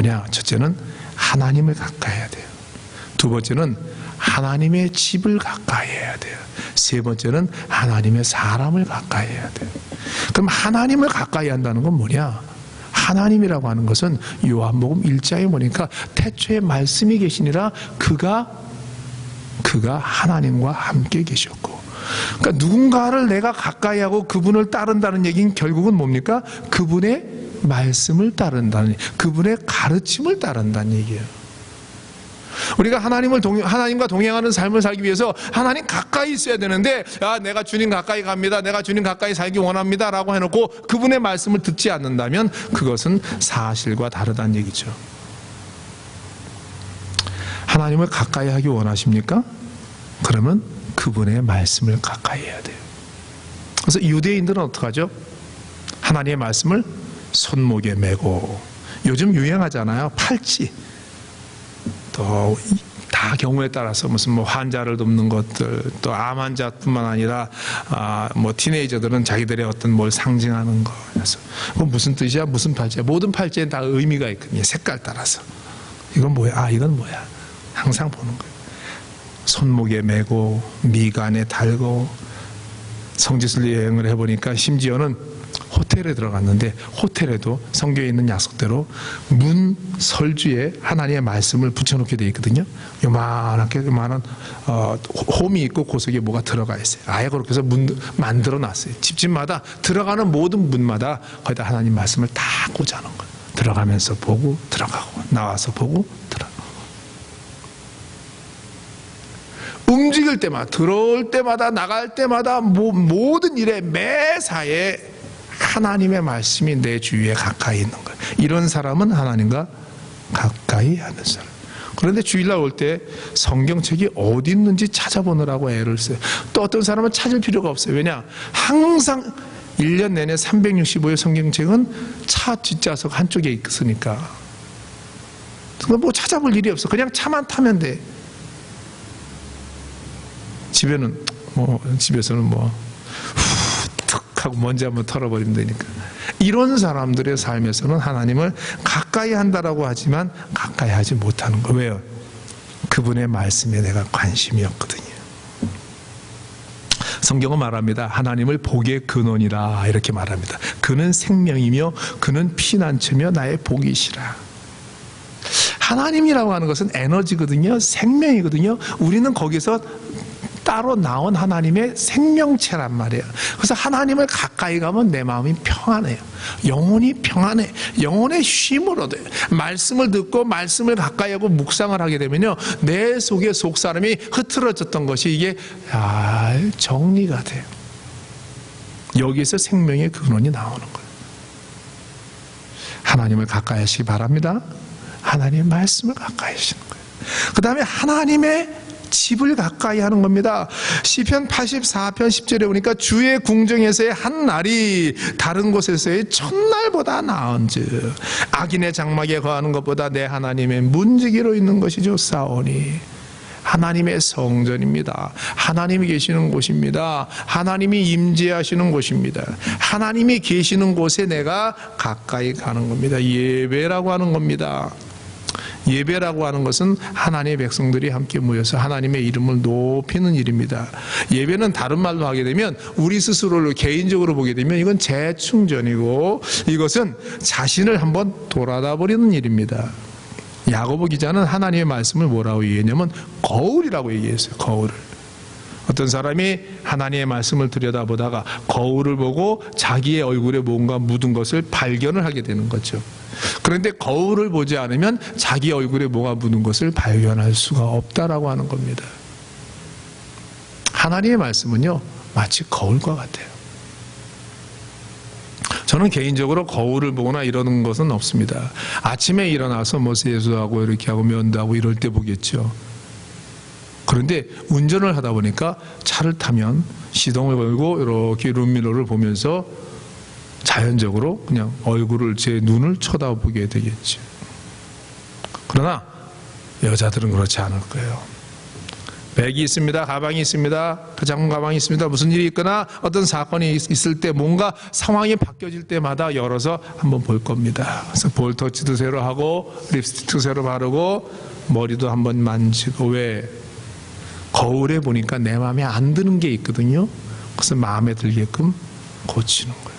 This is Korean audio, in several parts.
뭐냐? 첫째는 하나님을 가까이 해야 돼요. 두 번째는 하나님의 집을 가까이 해야 돼요. 세 번째는 하나님의 사람을 가까이 해야 돼요. 그럼 하나님을 가까이 한다는 건 뭐냐? 하나님이라고 하는 것은 요한복음 1장에 보니까 태초에 말씀이 계시니라 그가 하나님과 함께 계셨고, 그러니까 누군가를 내가 가까이 하고 그분을 따른다는 얘기는 결국은 뭡니까? 그분의 말씀을 따른다는, 그분의 가르침을 따른다는 얘기예요. 우리가 하나님과 동행하는 삶을 살기 위해서 하나님 가까이 있어야 되는데, 내가 주님 가까이 갑니다, 내가 주님 가까이 살기 원합니다 라고 해놓고 그분의 말씀을 듣지 않는다면 그것은 사실과 다르다는 얘기죠. 하나님을 가까이 하기 원하십니까? 그러면 그분의 말씀을 가까이 해야 돼요. 그래서 유대인들은 어떡하죠? 하나님의 말씀을 손목에 메고, 요즘 유행하잖아요, 팔찌. 또 다 경우에 따라서 무슨 뭐 환자를 돕는 것들, 또 암 환자뿐만 아니라 뭐 티네이저들은 자기들의 어떤 뭘 상징하는 거. 그래서 무슨 뜻이야? 무슨 팔찌야? 모든 팔찌에 다 의미가 있거든요. 색깔 따라서. 이건 뭐야? 이건 뭐야? 항상 보는 거예요. 손목에 메고 미간에 달고. 성지순례 여행을 해보니까 심지어는 호텔에 들어갔는데, 호텔에도 성경에 있는 약속대로 문 설주에 하나님의 말씀을 붙여놓게 되어 있거든요. 요만한 홈이 있고 그 속에 뭐가 들어가 있어요. 아예 그렇게 해서 문 만들어 놨어요. 집집마다 들어가는 모든 문마다 거기다 하나님 말씀을 다 꽂아놓은 거예요. 들어가면서 보고 들어가고, 나와서 보고 들어가고. 움직일 때마다, 들어올 때마다, 나갈 때마다, 모든 일에 매사에 하나님의 말씀이 내 주위에 가까이 있는 거예요. 이런 사람은 하나님과 가까이 하는 사람. 그런데 주일날 올 때 성경책이 어디 있는지 찾아보느라고 애를 써요. 또 어떤 사람은 찾을 필요가 없어요. 왜냐? 항상 1년 내내 365일 성경책은 차 뒷좌석 한쪽에 있으니까. 뭐 찾아볼 일이 없어. 그냥 차만 타면 돼. 집에서는 툭 하고 먼지 한번 털어버리면 되니까. 이런 사람들의 삶에서는 하나님을 가까이 한다라고 하지만 가까이 하지 못하는 거예요. 왜요? 그분의 말씀에 내가 관심이 없거든요. 성경은 말합니다. 하나님을 복의 근원이라 이렇게 말합니다. 그는 생명이며 그는 피난처며 나의 복이시라. 하나님이라고 하는 것은 에너지거든요. 생명이거든요. 우리는 거기서 따로 나온 하나님의 생명체란 말이에요. 그래서 하나님을 가까이 가면 내 마음이 평안해요. 영혼이 평안해. 영혼의 쉼을 얻어요. 말씀을 듣고 말씀을 가까이 하고 묵상을 하게 되면요, 내 속에 속사람이 흐트러졌던 것이 이게 정리가 돼요. 여기에서 생명의 근원이 나오는 거예요. 하나님을 가까이 하시기 바랍니다. 하나님의 말씀을 가까이 하시는 거예요. 그 다음에 하나님의 집을 가까이 하는 겁니다. 시편 84편 10절에 보니까 주의 궁정에서의 한 날이 다른 곳에서의 첫날보다 나은즉 악인의 장막에 거하는 것보다 내 하나님의 문지기로 있는 것이 좋사오니. 하나님의 성전입니다. 하나님이 계시는 곳입니다. 하나님이 임재하시는 곳입니다. 하나님이 계시는 곳에 내가 가까이 가는 겁니다. 예배라고 하는 겁니다. 예배라고 하는 것은 하나님의 백성들이 함께 모여서 하나님의 이름을 높이는 일입니다. 예배는 다른 말로 하게 되면, 우리 스스로를 개인적으로 보게 되면 이건 재충전이고, 이것은 자신을 한번 돌아다 버리는 일입니다. 야고보 기자는 하나님의 말씀을 뭐라고 얘기했냐면 거울이라고 얘기했어요. 거울을. 어떤 사람이 하나님의 말씀을 들여다보다가 거울을 보고 자기의 얼굴에 뭔가 묻은 것을 발견을 하게 되는 거죠. 그런데 거울을 보지 않으면 자기 얼굴에 뭐가 묻은 것을 발견할 수가 없다라고 하는 겁니다. 하나님의 말씀은요, 마치 거울과 같아요. 저는 개인적으로 거울을 보거나 이러는 것은 없습니다. 아침에 일어나서 뭐 세수하고 이렇게 하고 면도하고 이럴 때 보겠죠. 그런데 운전을 하다 보니까 차를 타면 시동을 걸고 이렇게 룸미러를 보면서 자연적으로 그냥 얼굴을, 제 눈을 쳐다보게 되겠죠. 그러나 여자들은 그렇지 않을 거예요. 백이 있습니다. 가방이 있습니다. 작은 가방이 있습니다. 무슨 일이 있거나 어떤 사건이 있을 때 뭔가 상황이 바뀌어질 때마다 열어서 한번 볼 겁니다. 그래서 볼 터치도 새로 하고 립스틱도 새로 바르고 머리도 한번 만지고. 왜? 거울에 보니까 내 마음에 안 드는 게 있거든요. 그래서 마음에 들게끔 고치는 거예요.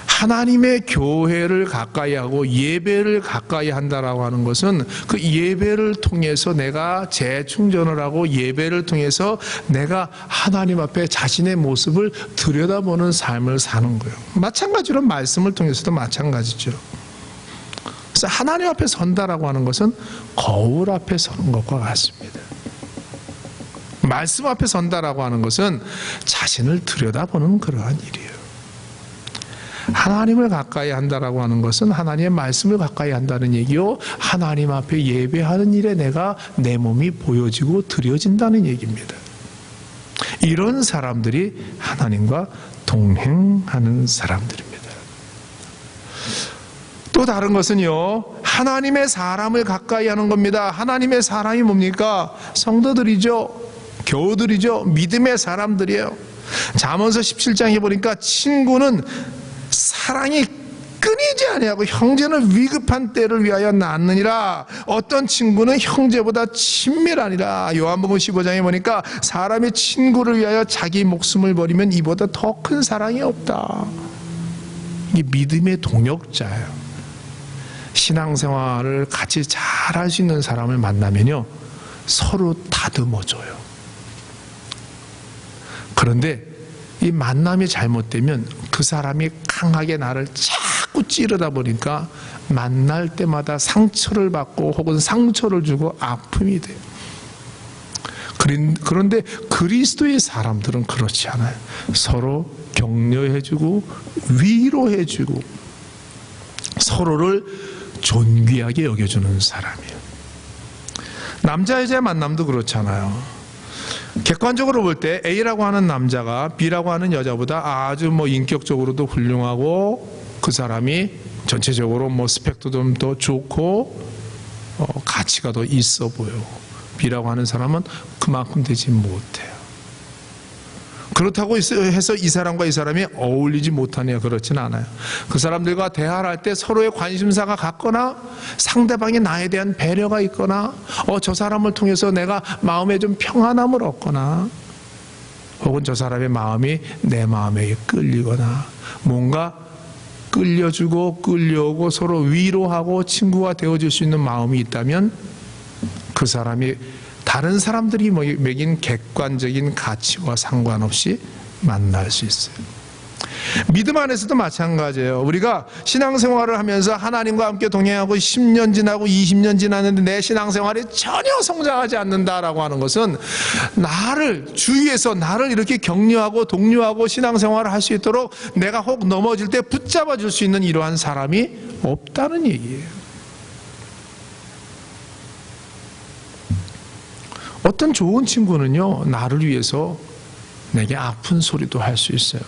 하나님의 교회를 가까이 하고 예배를 가까이 한다라고 하는 것은 그 예배를 통해서 내가 재충전을 하고 예배를 통해서 내가 하나님 앞에 자신의 모습을 들여다보는 삶을 사는 거예요. 마찬가지로 말씀을 통해서도 마찬가지죠. 그래서 하나님 앞에 선다라고 하는 것은 거울 앞에 서는 것과 같습니다. 말씀 앞에 선다라고 하는 것은 자신을 들여다보는 그러한 일이에요. 하나님을 가까이 한다라고 하는 것은 하나님의 말씀을 가까이 한다는 얘기요, 하나님 앞에 예배하는 일에 내가 내 몸이 보여지고 드려진다는 얘기입니다. 이런 사람들이 하나님과 동행하는 사람들입니다. 또 다른 것은요, 하나님의 사람을 가까이 하는 겁니다. 하나님의 사람이 뭡니까? 성도들이죠. 교우들이죠. 믿음의 사람들이에요. 잠언서 17장에 보니까 친구는 사랑이 끊이지 아니하고 형제는 위급한 때를 위하여 낳느니라. 어떤 친구는 형제보다 친밀하니라. 요한복음 15장에 보니까 사람이 친구를 위하여 자기 목숨을 버리면 이보다 더 큰 사랑이 없다. 이게 믿음의 동역자예요. 신앙생활을 같이 잘 할 수 있는 사람을 만나면요, 서로 다듬어줘요. 그런데 이 만남이 잘못되면 그 사람이 강하게 나를 자꾸 찌르다 보니까 만날 때마다 상처를 받고 혹은 상처를 주고 아픔이 돼요. 그런데 그리스도의 사람들은 그렇지 않아요. 서로 격려해주고 위로해주고 서로를 존귀하게 여겨주는 사람이에요. 남자 여자의 만남도 그렇잖아요. 객관적으로 볼 때 A라고 하는 남자가 B라고 하는 여자보다 아주 인격적으로도 훌륭하고 그 사람이 전체적으로 스펙도 좀 더 좋고 가치가 더 있어 보여. B라고 하는 사람은 그만큼 되지 못해요. 그렇다고 해서 이 사람과 이 사람이 어울리지 못하냐, 그렇진 않아요. 그 사람들과 대화를 할 때 서로의 관심사가 같거나 상대방이 나에 대한 배려가 있거나 저 사람을 통해서 내가 마음에 좀 평안함을 얻거나 혹은 저 사람의 마음이 내 마음에 끌리거나 뭔가 끌려주고 끌려오고 서로 위로하고 친구가 되어줄 수 있는 마음이 있다면 그 사람이 다른 사람들이 매긴 객관적인 가치와 상관없이 만날 수 있어요. 믿음 안에서도 마찬가지예요. 우리가 신앙생활을 하면서 하나님과 함께 동행하고 10년 지나고 20년 지났는데 내 신앙생활이 전혀 성장하지 않는다라고 하는 것은 주위에서 나를 이렇게 격려하고 독려하고 신앙생활을 할 수 있도록 내가 혹 넘어질 때 붙잡아 줄 수 있는 이러한 사람이 없다는 얘기예요. 어떤 좋은 친구는요, 나를 위해서 내게 아픈 소리도 할 수 있어요.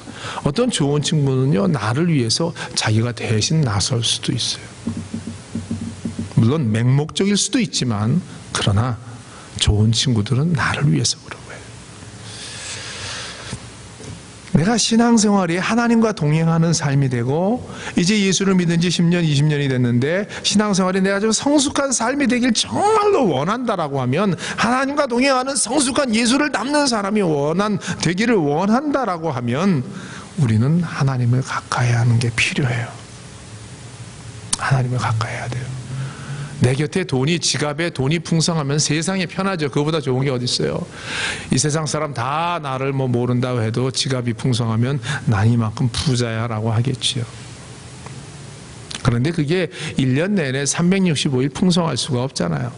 어떤 좋은 친구는요, 나를 위해서 자기가 대신 나설 수도 있어요. 물론 맹목적일 수도 있지만, 그러나 좋은 친구들은 나를 위해서 그러고 해요. 내가 신앙생활이 하나님과 동행하는 삶이 되고 이제 예수를 믿은 지 10년, 20년이 됐는데 신앙생활이 내가 좀 성숙한 삶이 되길 정말로 원한다라고 하면, 하나님과 동행하는 성숙한 예수를 닮는 사람이 되기를 원한다라고 하면 우리는 하나님을 가까이 하는 게 필요해요. 하나님을 가까이 해야 돼요. 내 곁에 지갑에 돈이 풍성하면 세상이 편하죠. 그거보다 좋은 게 어디 있어요. 이 세상 사람 다 나를 모른다고 해도 지갑이 풍성하면 난 이만큼 부자야 라고 하겠지요. 그런데 그게 1년 내내 365일 풍성할 수가 없잖아요.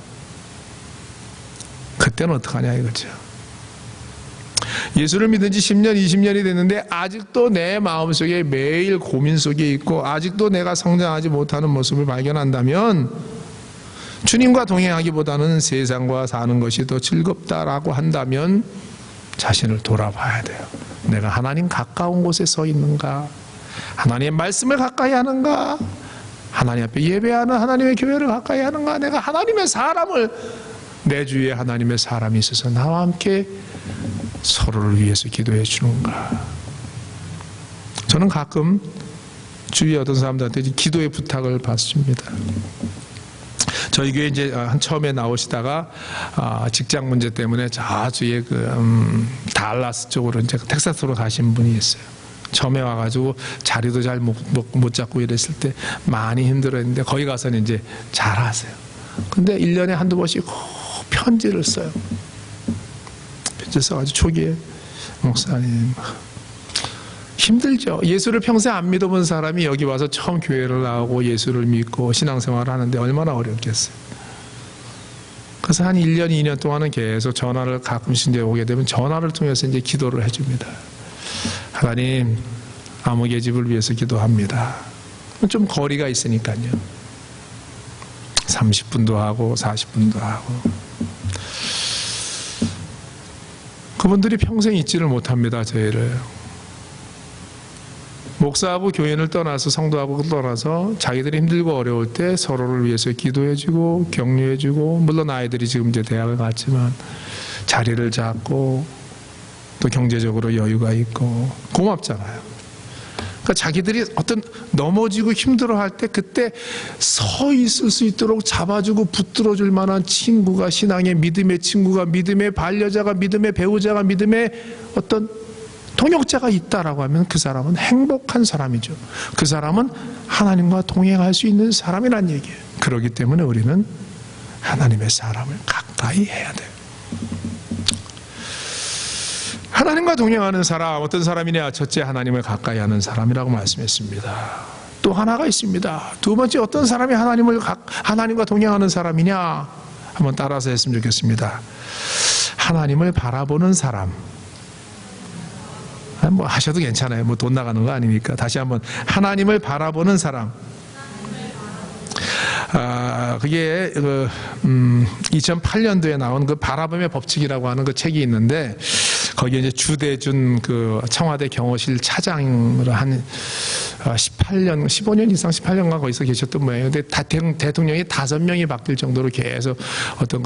그때는 어떡하냐 이거죠. 예수를 믿은 지 10년, 20년이 됐는데 아직도 내 마음속에 매일 고민 속에 있고 아직도 내가 성장하지 못하는 모습을 발견한다면, 주님과 동행하기보다는 세상과 사는 것이 더 즐겁다라고 한다면 자신을 돌아봐야 돼요. 내가 하나님 가까운 곳에 서 있는가? 하나님의 말씀을 가까이 하는가? 하나님 앞에 예배하는 하나님의 교회를 가까이 하는가? 내가 하나님의 사람을 내 주위에 하나님의 사람이 있어서 나와 함께 서로를 위해서 기도해 주는가. 저는 가끔 주위에 어떤 사람들한테 기도의 부탁을 받습니다. 저희 교회 이제 처음에 나오시다가 직장 문제 때문에 저주에 달라스 쪽으로 이제 텍사스로 가신 분이 있어요. 처음에 와가지고 자리도 잘 못 잡고 이랬을 때 많이 힘들었는데 거기 가서는 이제 잘하세요. 근데 1년에 한두 번씩 꼭 편지를 써요. 편지 써가지고 초기에 목사님 힘들죠. 예수를 평생 안 믿어본 사람이 여기 와서 처음 교회를 나오고 예수를 믿고 신앙생활을 하는데 얼마나 어렵겠어요. 그래서 한 1년, 2년 동안은 계속 전화를 가끔씩 이제 오게 되면 전화를 통해서 이제 기도를 해줍니다. 하나님, 아무개 집을 위해서 기도합니다. 좀 거리가 있으니까요. 30분도 하고 40분도 하고. 그분들이 평생 잊지를 못합니다, 저희를. 목사하고 교인을 떠나서 성도하고 떠나서 자기들이 힘들고 어려울 때 서로를 위해서 기도해주고 격려해주고, 물론 아이들이 지금 이제 대학을 갔지만 자리를 잡고 또 경제적으로 여유가 있고 고맙잖아요. 그러니까 자기들이 어떤 넘어지고 힘들어할 때 그때 서 있을 수 있도록 잡아주고 붙들어줄 만한 친구가, 신앙의 믿음의 친구가, 믿음의 반려자가, 믿음의 배우자가, 믿음의 어떤 동역자가 있다라고 하면 그 사람은 행복한 사람이죠. 그 사람은 하나님과 동행할 수 있는 사람이란 얘기예요. 그렇기 때문에 우리는 하나님의 사람을 가까이 해야 돼요. 하나님과 동행하는 사람, 어떤 사람이냐? 첫째, 하나님을 가까이 하는 사람이라고 말씀했습니다. 또 하나가 있습니다. 두 번째, 어떤 사람이 하나님과 동행하는 사람이냐? 한번 따라서 했으면 좋겠습니다. 하나님을 바라보는 사람. 뭐 하셔도 괜찮아요. 뭐 돈 나가는 거 아니니까. 다시 한번, 하나님을 바라보는 사람. 그게 2008년도에 나온 그 바라봄의 법칙이라고 하는 그 책이 있는데, 거기에 이제 주대준 그 청와대 경호실 차장으로 한 15년 이상 18년간 거기서 계셨던 모양이에요. 근데 대통령이 5명이 바뀔 정도로 계속 어떤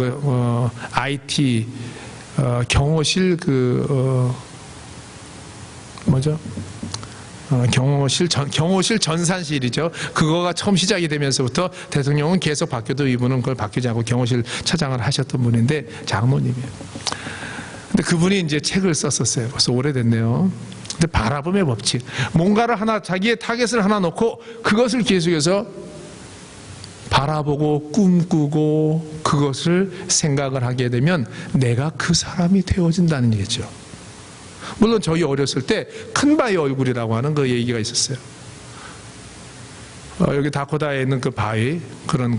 IT 경호실 경호실 전산실이죠. 그거가 처음 시작이 되면서부터 대통령은 계속 바뀌어도 이분은 그걸 바뀌지 않고 경호실 차장을 하셨던 분인데, 장로님이에요. 근데 그분이 이제 책을 썼었어요. 벌써 오래됐네요. 근데 바라봄의 법칙. 뭔가를 자기의 타겟을 하나 놓고 그것을 계속해서 바라보고 꿈꾸고 그것을 생각을 하게 되면 내가 그 사람이 되어진다는 얘기죠. 물론 저희 어렸을 때 큰 바위 얼굴이라고 하는 그 얘기가 있었어요. 여기 다코다에 있는 그 바위, 그런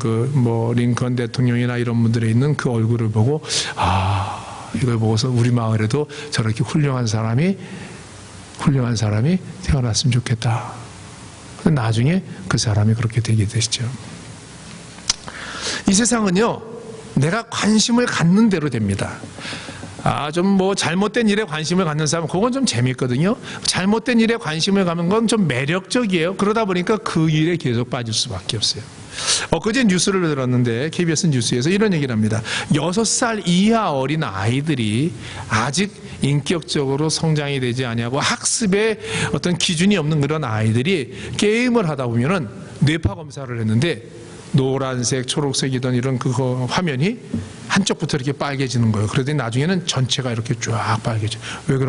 링컨 대통령이나 이런 분들에 있는 그 얼굴을 보고, 이걸 보고서 우리 마을에도 저렇게 훌륭한 사람이 태어났으면 좋겠다. 나중에 그 사람이 그렇게 되게 되시죠. 이 세상은요, 내가 관심을 갖는 대로 됩니다. 좀 잘못된 일에 관심을 갖는 사람, 그건 좀 재밌거든요. 잘못된 일에 관심을 갖는 건 좀 매력적이에요. 그러다 보니까 그 일에 계속 빠질 수밖에 없어요. 엊그제 뉴스를 들었는데 KBS 뉴스에서 이런 얘기를 합니다. 6살 이하 어린 아이들이 아직 인격적으로 성장이 되지 아니하고 학습에 어떤 기준이 없는 그런 아이들이 게임을 하다 보면은 뇌파 검사를 했는데 노란색, 초록색이던 이런 그거 화면이 한쪽부터 이렇게 빨개지는 거예요. 그러더니 나중에는 전체가 이렇게 쫙 빨개져요. 왜 그런